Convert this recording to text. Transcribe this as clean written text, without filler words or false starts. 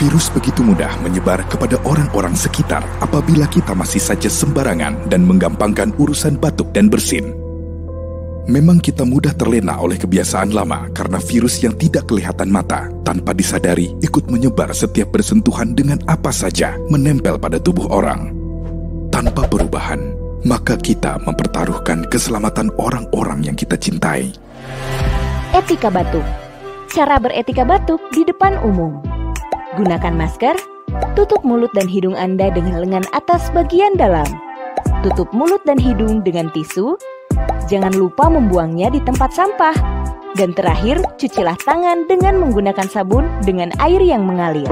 Virus begitu mudah menyebar kepada orang-orang sekitar apabila kita masih saja sembarangan dan menggampangkan urusan batuk dan bersin. Memang kita mudah terlena oleh kebiasaan lama karena virus yang tidak kelihatan mata, tanpa disadari ikut menyebar setiap bersentuhan dengan apa saja menempel pada tubuh orang. Tanpa perubahan, maka kita mempertaruhkan keselamatan orang-orang yang kita cintai. Etika batuk. Cara beretika batuk di depan umum. Gunakan masker, tutup mulut dan hidung Anda dengan lengan atas bagian dalam. Tutup mulut dan hidung dengan tisu. Jangan lupa membuangnya di tempat sampah. Dan terakhir, cucilah tangan dengan menggunakan sabun dengan air yang mengalir.